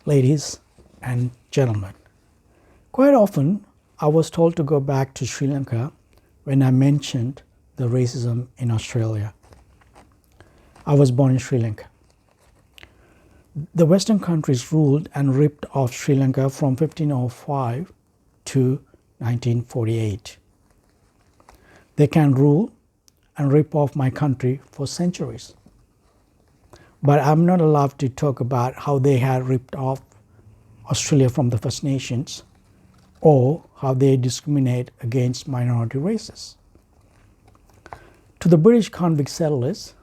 ladies and gentlemen. Quite often, I was told to go back to Sri Lanka when I mentioned the racism in Australia. I was born in Sri Lanka. The Western countries ruled and ripped off Sri Lanka from 1505 to 1948. They can rule and rip off my country for centuries. But I'm not allowed to talk about how they had ripped off Australia from the First Nations or how they discriminate against minority races. To the British convict settlers,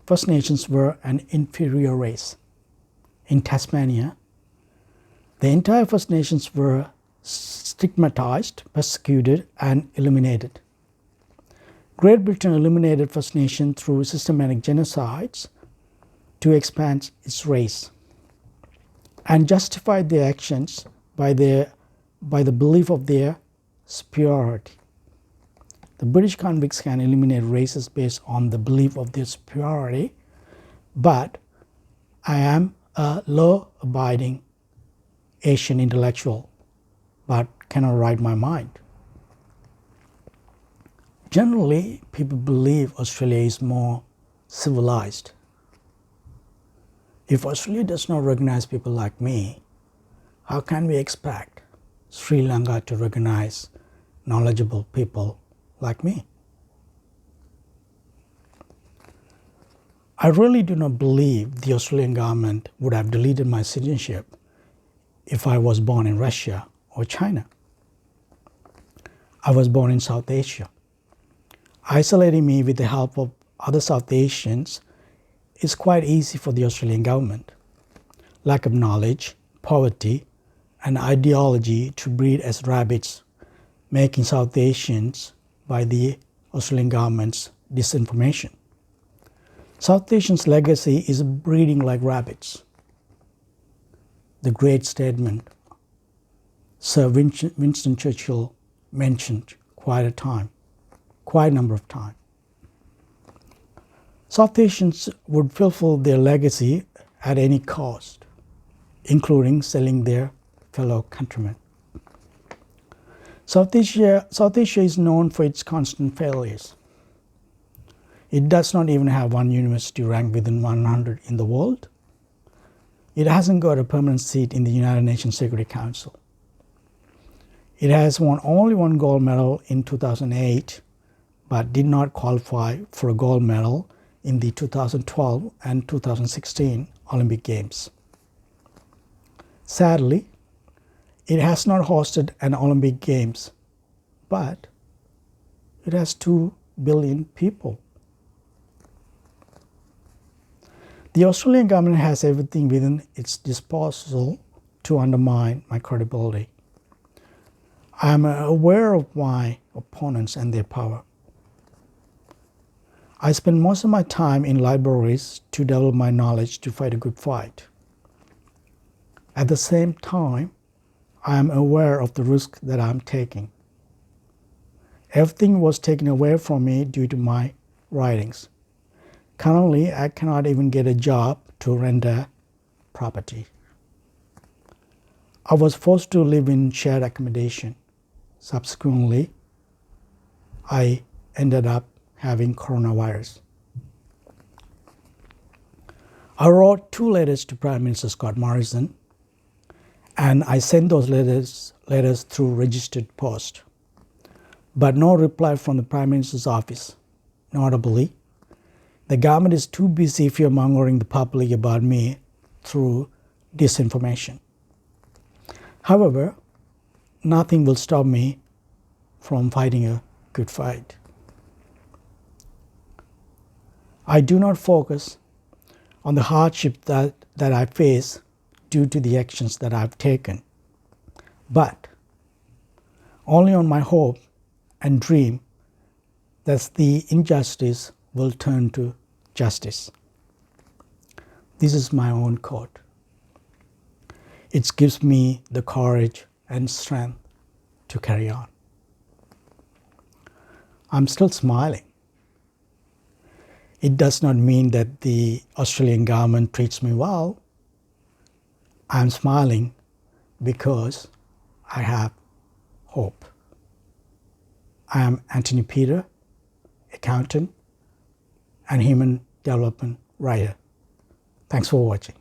First Nations were an inferior race. In Tasmania, the entire First Nations were stigmatized, persecuted, and eliminated. Great Britain eliminated First Nations through systematic genocides to expand its race and justified their actions by the belief of their superiority. The British convicts can eliminate races based on the belief of their superiority, but I am a law-abiding Asian intellectual, but cannot write my mind. Generally, people believe Australia is more civilized. If Australia does not recognize people like me, how can we expect Sri Lanka to recognize knowledgeable people like me? I really do not believe the Australian government would have deleted my citizenship if I was born in Russia or China. I was born in South Asia. Isolating me with the help of other South Asians is quite easy for the Australian government. Lack of knowledge, poverty, and ideology to breed as rabbits, making South Asians by the Australian government's disinformation. South Asians' legacy is breeding like rabbits. The great statement Sir Winston Churchill mentioned quite a number of times. South Asians would fulfill their legacy at any cost, including selling their fellow countrymen. South Asia is known for its constant failures. It does not even have one university ranked within 100 in the world. It hasn't got a permanent seat in the United Nations Security Council. It has won only one gold medal in 2008, but did not qualify for a gold medal in the 2012 and 2016 Olympic Games. Sadly, it has not hosted an Olympic Games, but it has 2 billion people. The Australian government has everything within its disposal to undermine my credibility. I am aware of my opponents and their power. I spend most of my time in libraries to develop my knowledge to fight a good fight. At the same time, I am aware of the risk that I am taking. Everything was taken away from me due to my writings. Currently, I cannot even get a job to render property. I was forced to live in shared accommodation. Subsequently, I ended up having coronavirus. I wrote 2 letters to Prime Minister Scott Morrison, and I sent those letters through registered post, but no reply from the Prime Minister's office. Notably, the government is too busy fear-mongering the public about me through disinformation. However, nothing will stop me from fighting a good fight. I do not focus on the hardship that I face due to the actions that I've taken, but only on my hope and dream that the injustice will turn to justice. This is my own quote. It gives me the courage and strength to carry on. I'm still smiling. It does not mean that the Australian government treats me well. I'm smiling because I have hope. I am Anthony Peter, accountant and human development writer. Thanks for watching.